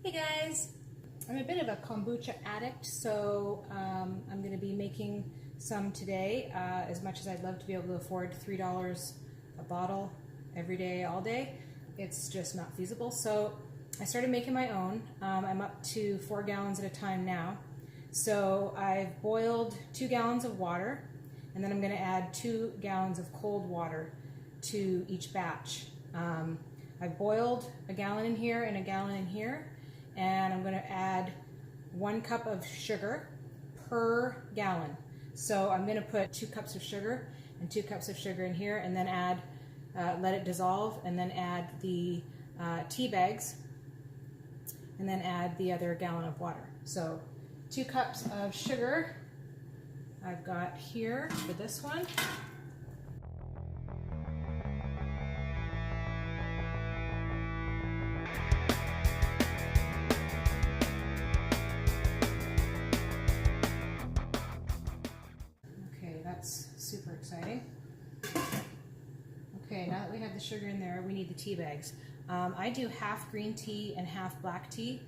Hey guys, I'm a bit of a kombucha addict, so I'm going to be making some today. As much as I'd love to be able to afford $3 a bottle every day, all day, it's just not feasible. So I started making my own. I'm up to 4 gallons at a time now. So I've boiled 2 gallons of water, and then I'm going to add 2 gallons of cold water to each batch. I've boiled a gallon in here and a gallon in here, and I'm going to add 1 cup of sugar per gallon. So I'm going to put 2 cups of sugar and 2 cups of sugar in here, and then add, let it dissolve, and then add the tea bags, and then add the other gallon of water. So 2 cups of sugar I've got here for this one. That's super exciting. Okay, now that we have the sugar in there, we need the tea bags. I do half green tea and half black tea.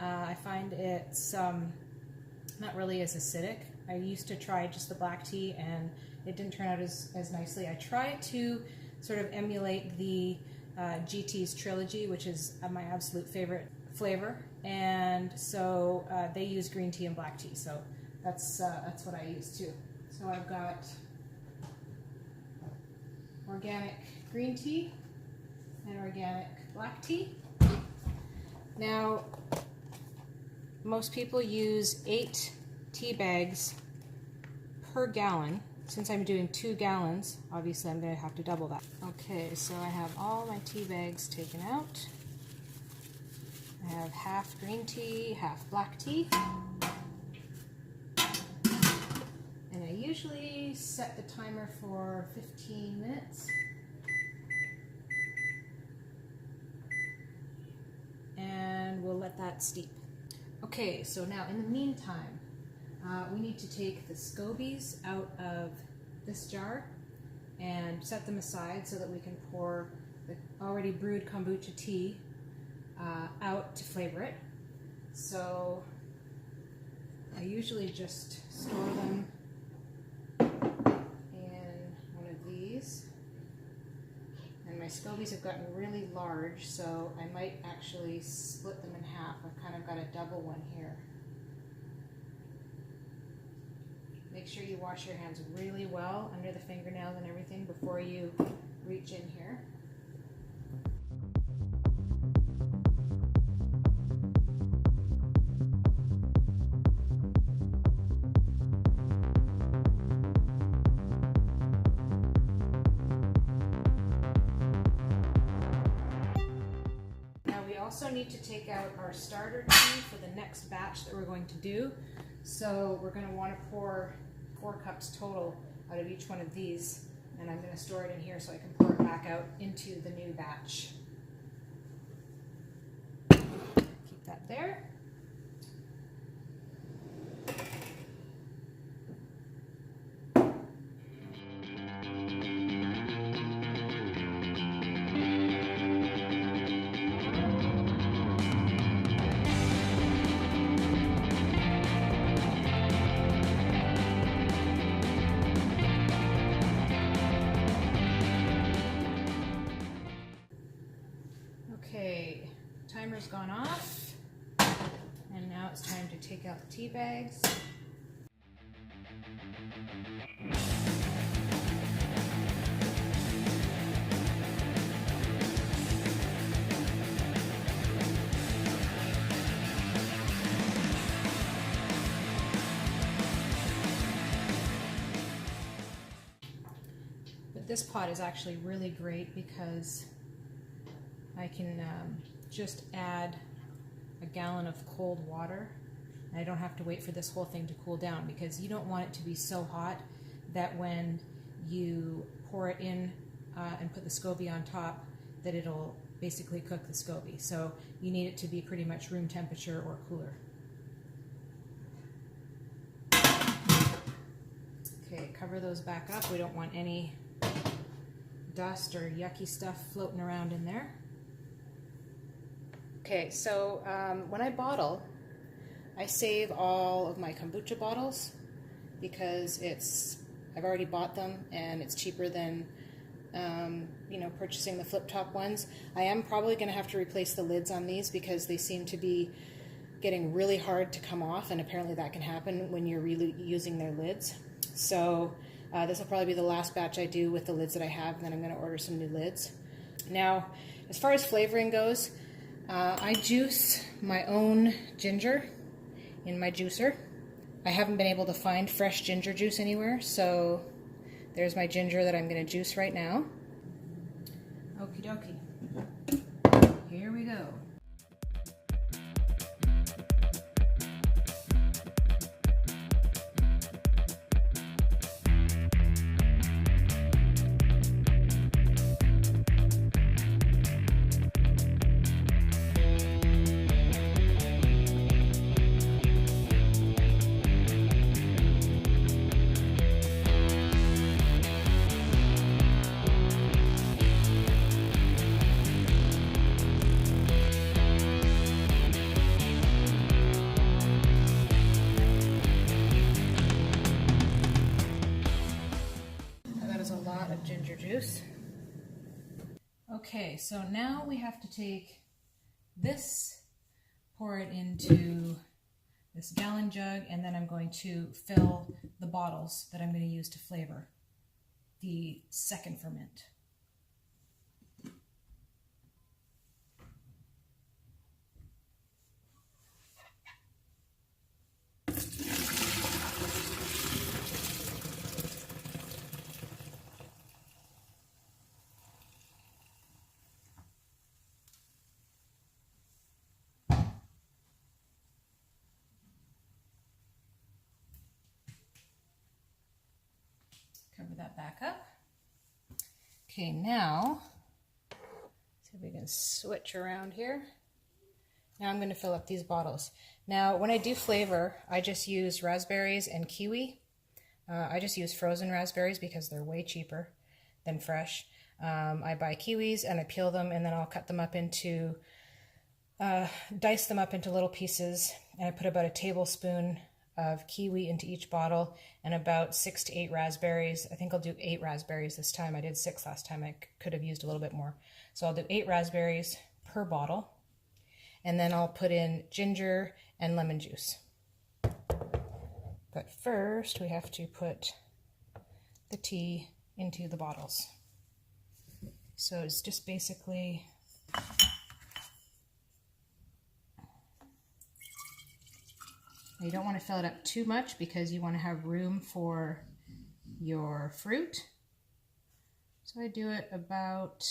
I find it's not really as acidic. I used to try just the black tea and it didn't turn out as nicely. I tried to sort of emulate the GT'S Trilogy, which is my absolute favorite flavor, and so they use green tea and black tea, so that's what I use too. So I've got organic green tea and organic black tea. Now, most people use 8 tea bags per gallon. Since I'm doing 2 gallons, obviously I'm going to have to double that. Okay, so I have all my tea bags taken out. I have half green tea, half black tea. And I usually set the timer for 15 minutes. And we'll let that steep. Okay, so now in the meantime, we need to take the scobies out of this jar and set them aside so that we can pour the already brewed kombucha tea out to flavor it. So I usually just store them and my scobies have gotten really large, so I might actually split them in half. I've kind of got a double one here. Make sure you wash your hands really well under the fingernails and everything before you reach in here. Also need to take out our starter tea for the next batch that we're going to do. So we're going to want to pour 4 cups total out of each one of these, and I'm going to store it in here so I can pour it back out into the new batch. Keep that there. Okay, timer's gone off, and now it's time to take out the tea bags. But this pot is actually really great because I can just add a gallon of cold water. I don't have to wait for this whole thing to cool down, because you don't want it to be so hot that when you pour it in and put the SCOBY on top, that it'll basically cook the SCOBY. So you need it to be pretty much room temperature or cooler. Okay, cover those back up. We don't want any dust or yucky stuff floating around in there. Okay, so when I bottle, I save all of my kombucha bottles because I've already bought them and it's cheaper than purchasing the flip top ones. I am probably going to have to replace the lids on these because they seem to be getting really hard to come off, and apparently that can happen when you're really using their lids. So this will probably be the last batch I do with the lids that I have, and then I'm going to order some new lids. Now, as far as flavoring goes, I juice my own ginger in my juicer. I haven't been able to find fresh ginger juice anywhere, so there's my ginger that I'm going to juice right now. Okie dokie. Here we go. Ginger juice. Okay, so now we have to take this, pour it into this gallon jug, and then I'm going to fill the bottles that I'm going to use to flavor the second ferment. Cover that back up. Okay, now, see if we can switch around here. Now I'm going to fill up these bottles. Now, when I do flavor, I just use raspberries and kiwi. I just use frozen raspberries because they're way cheaper than fresh. I buy kiwis and I peel them, and then I'll cut them up into, dice them up into little pieces, and I put about a tablespoon of kiwi into each bottle and about 6 to 8 raspberries. I think I'll do 8 raspberries this time. I did 6 last time. I could have used a little bit more. So I'll do 8 raspberries per bottle. And then I'll put in ginger and lemon juice. But first we have to put the tea into the bottles. So it's just basically you don't want to fill it up too much because you want to have room for your fruit. So I do it about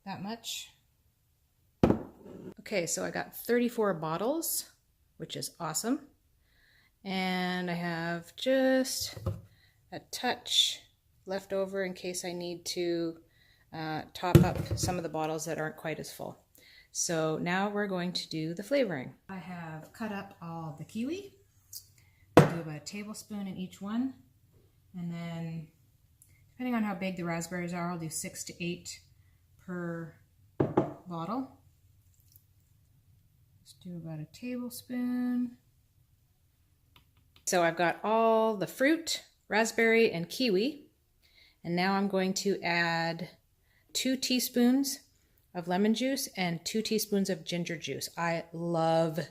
that much. Okay, so I got 34 bottles, which is awesome. And I have just a touch left over in case I need to top up some of the bottles that aren't quite as full. So now we're going to do the flavoring. I have cut up all the kiwi. I'll do about a tablespoon in each one. And then, depending on how big the raspberries are, I'll do 6 to 8 per bottle. Just do about a tablespoon. So I've got all the fruit, raspberry and kiwi. And now I'm going to add 2 teaspoons of lemon juice and 2 teaspoons of ginger juice. I love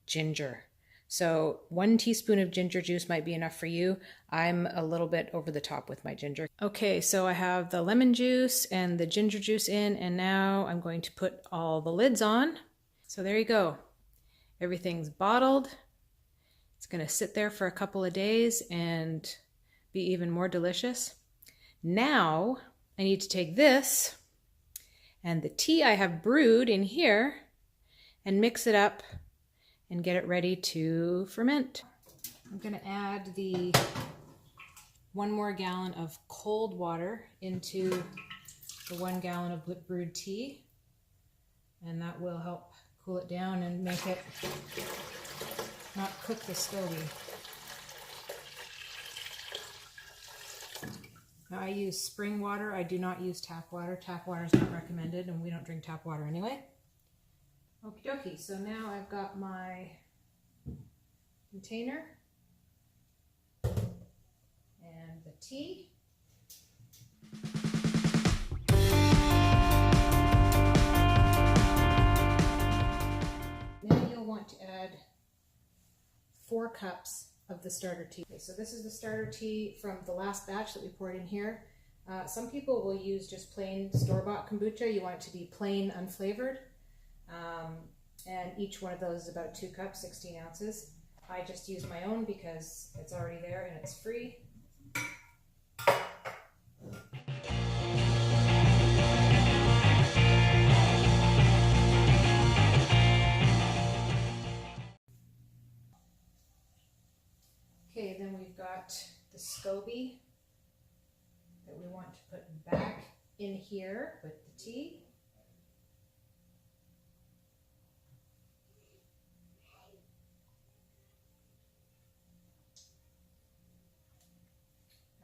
ginger. So 1 teaspoon of ginger juice might be enough for you. I'm a little bit over the top with my ginger. Okay, so I have the lemon juice and the ginger juice in, and now I'm going to put all the lids on. So there you go. Everything's bottled. It's gonna sit there for a couple of days and be even more delicious. Now I need to take this and the tea I have brewed in here and mix it up and get it ready to ferment. I'm going to add the 1 more gallon of cold water into the 1 gallon of brewed tea, and that will help cool it down and make it not cook the stogie. Now I use spring water. I do not use tap water. Tap water is not recommended, and we don't drink tap water anyway. Okie dokie, so now I've got my container and the tea. Now you'll want to add 4 cups of the starter tea. Okay, so this is the starter tea from the last batch that we poured in here. Some people will use just plain store-bought kombucha. You want it to be plain, unflavored. And each one of those is about 2 cups, 16 ounces. I just use my own because it's already there and it's free. Okay, then we've got the SCOBY that we want to put back in here with the tea.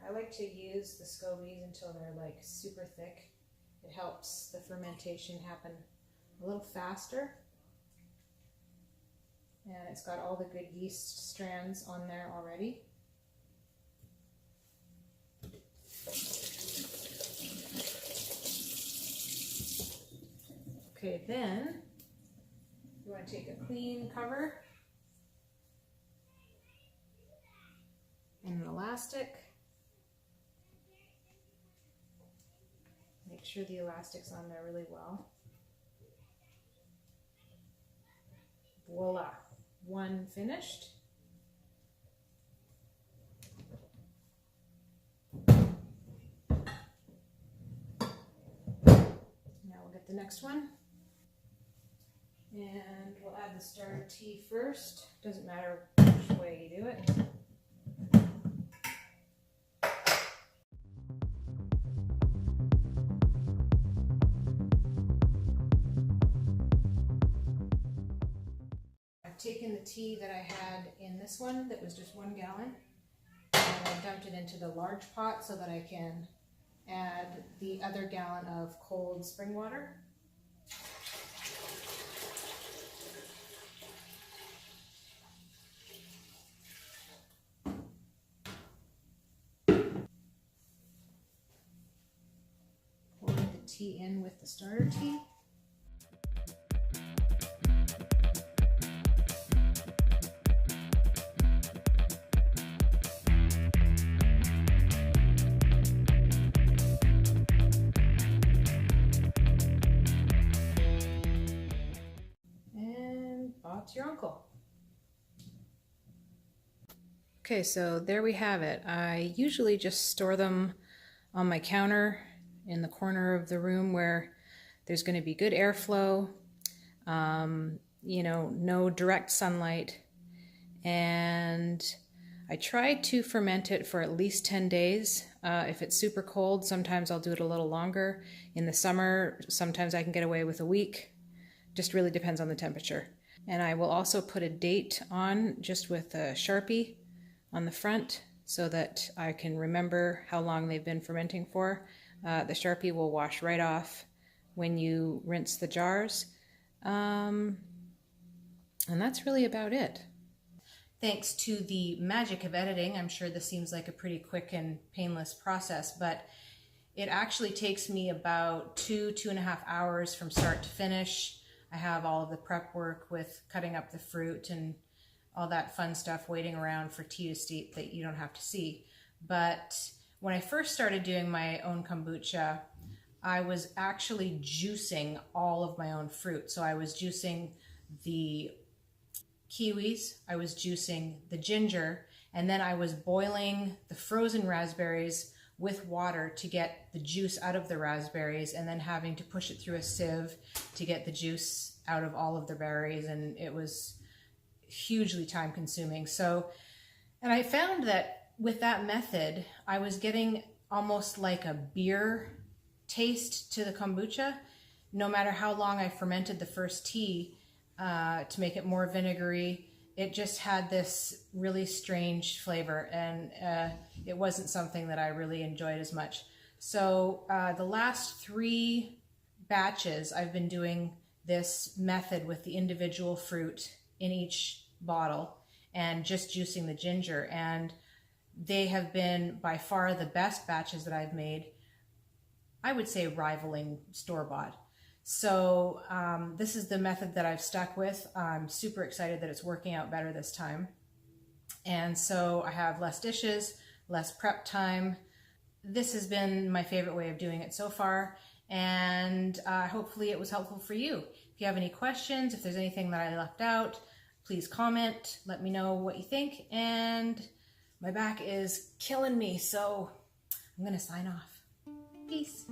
I like to use the SCOBYs until they're like super thick. It helps the fermentation happen a little faster. And it's got all the good yeast strands on there already. Okay, then you want to take a clean cover and an elastic. Make sure the elastic's on there really well. Voila, one finished. Now we'll get the next one. And we'll add the starter tea first. Doesn't matter which way you do it. I've taken the tea that I had in this one that was just 1 gallon, and I dumped it into the large pot so that I can add the other gallon of cold spring water. Pour the tea in with the starter tea. It's your uncle. Okay, so there we have it. I usually just store them on my counter in the corner of the room where there's going to be good airflow, you know, no direct sunlight, and I try to ferment it for at least 10 days. If it's super cold, sometimes I'll do it a little longer. In the summer, sometimes I can get away with a week. Just really depends on the temperature. And I will also put a date on just with a Sharpie on the front so that I can remember how long they've been fermenting for. The Sharpie will wash right off when you rinse the jars. And that's really about it. Thanks to the magic of editing, I'm sure this seems like a pretty quick and painless process, but it actually takes me about 2.5 hours from start to finish. I have all of the prep work with cutting up the fruit and all that fun stuff waiting around for tea to steep that you don't have to see. But when I first started doing my own kombucha, I was actually juicing all of my own fruit. So I was juicing the kiwis, I was juicing the ginger, and then I was boiling the frozen raspberries with water to get the juice out of the raspberries, and then having to push it through a sieve to get the juice out of all of the berries, and it was hugely time consuming. So, and I found that with that method, I was getting almost like a beer taste to the kombucha. No matter how long I fermented the first tea to make it more vinegary, it just had this really strange flavor, and it wasn't something that I really enjoyed as much. So the last 3 batches, I've been doing this method with the individual fruit in each bottle and just juicing the ginger. And they have been by far the best batches that I've made, I would say rivaling store-bought. So this is the method that I've stuck with. I'm super excited that it's working out better this time. And so I have less dishes, less prep time. This has been my favorite way of doing it so far, and hopefully it was helpful for you. If you have any questions, if there's anything that I left out, please comment, let me know what you think. And my back is killing me, so I'm gonna sign off. Peace.